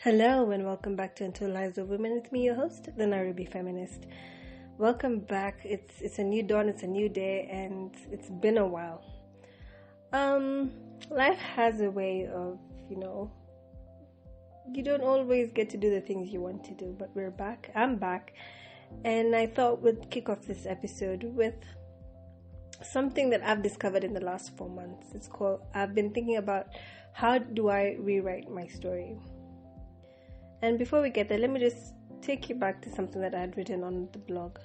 Hello and welcome back to Until Lives of Women with me, your host, the Nairobi Feminist. Welcome back. It's a new dawn, it's a new day, and it's been a while. Life has a way of, you don't always get to do the things you want to do, but we're back. I'm back, and I thought we'd kick off this episode with something that I've discovered in the last 4 months. I've been thinking about how do I rewrite my story. And before we get there, let me just take you back to something that I had written on the blog.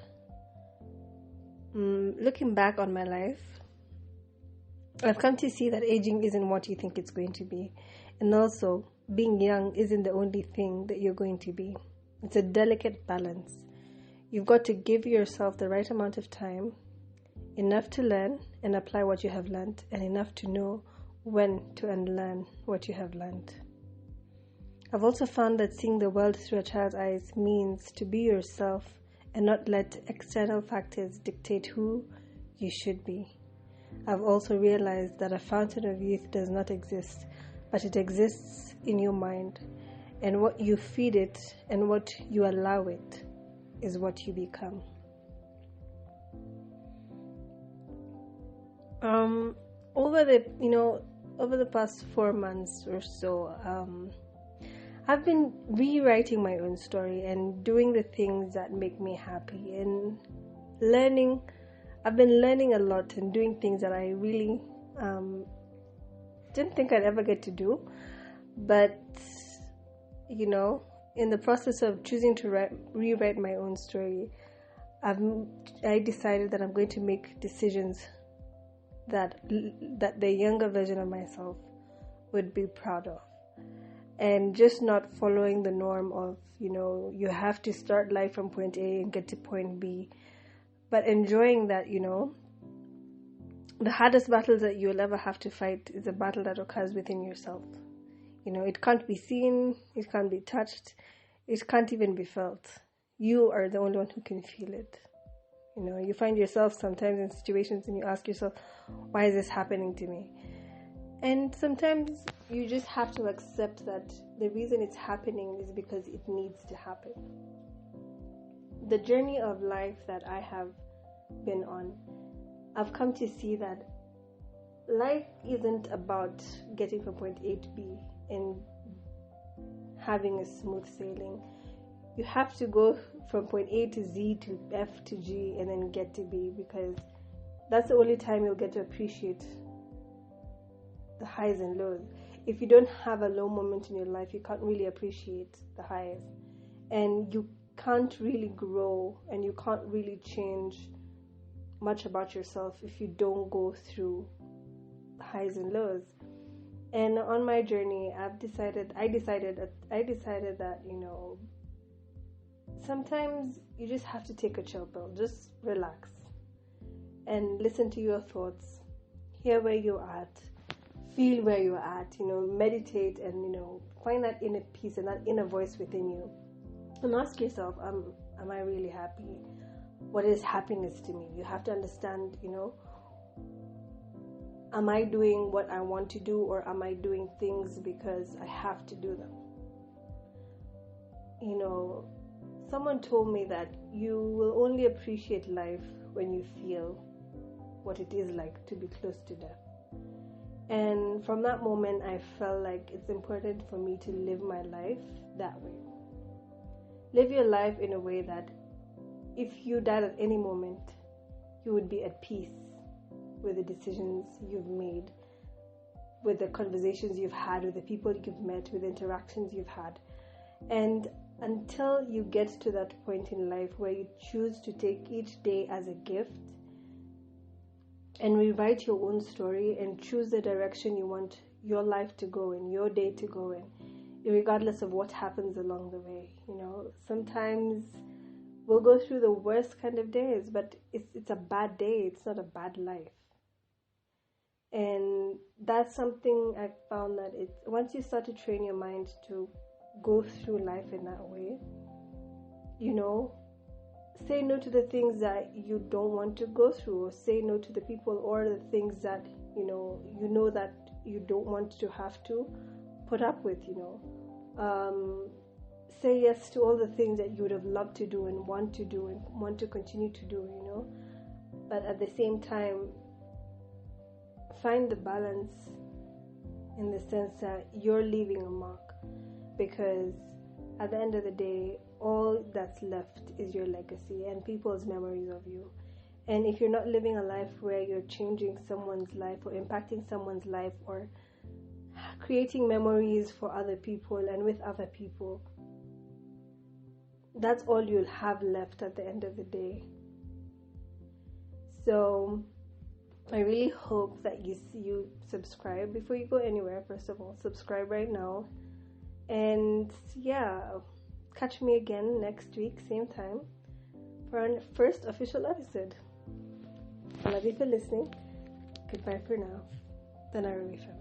Looking back on my life, I've come to see that aging isn't what you think it's going to be. And also, being young isn't the only thing that you're going to be. It's a delicate balance. You've got to give yourself the right amount of time, enough to learn and apply what you have learned, and enough to know when to unlearn what you have learned. I've also found that seeing the world through a child's eyes means to be yourself and not let external factors dictate who you should be. I've also realized that a fountain of youth does not exist, but it exists in your mind, and what you feed it and what you allow it is what you become. Over the past 4 months or so, I've been rewriting my own story and doing the things that make me happy and learning. I've been learning a lot and doing things that I really didn't think I'd ever get to do. But, in the process of choosing to rewrite my own story, I decided that I'm going to make decisions that the younger version of myself would be proud of. And just not following the norm of, you have to start life from point A and get to point B. But enjoying that, the hardest battles that you'll ever have to fight is a battle that occurs within yourself. It can't be seen, it can't be touched, it can't even be felt. You are the only one who can feel it. You find yourself sometimes in situations and you ask yourself, why is this happening to me? And sometimes you just have to accept that the reason it's happening is because it needs to happen. The journey of life that I have been on, I've come to see that life isn't about getting from point A to B and having a smooth sailing. You have to go from point A to Z to F to G and then get to B, because that's the only time you'll get to appreciate the highs and lows. If you don't have a low moment in your life, you can't really appreciate the highs, and you can't really grow and you can't really change much about yourself if you don't go through highs and lows. And on my journey, I decided that sometimes you just have to take a chill pill, just relax and listen to your thoughts, hear where you're at, feel where you're at, meditate and, find that inner peace and that inner voice within you. And ask yourself, am I really happy? What is happiness to me? You have to understand, am I doing what I want to do, or am I doing things because I have to do them? Someone told me that you will only appreciate life when you feel what it is like to be close to death. And from that moment, I felt like it's important for me to live my life that way. Live your life in a way that if you died at any moment, you would be at peace with the decisions you've made, with the conversations you've had, with the people you've met, with the interactions you've had. And until you get to that point in life where you choose to take each day as a gift and rewrite your own story and choose the direction you want your life to go in, your day to go in, regardless of what happens along the way. Sometimes we'll go through the worst kind of days, but it's a bad day. It's not a bad life. And that's something I found, that once you start to train your mind to go through life in that way, say no to the things that you don't want to go through, or say no to the people or the things that that you don't want to have to put up with. Say yes to all the things that you would have loved to do and want to continue to do, but at the same time find the balance in the sense that you're leaving a mark, because at the end of the day, all that's left is your legacy and people's memories of you. And if you're not living a life where you're changing someone's life or impacting someone's life or creating memories for other people and with other people, that's all you'll have left at the end of the day. So I really hope that you subscribe before you go anywhere. First of all, subscribe right now. And yeah, catch me again next week, same time, for our first official episode. I love you for listening. Goodbye for now. The Nairobi family.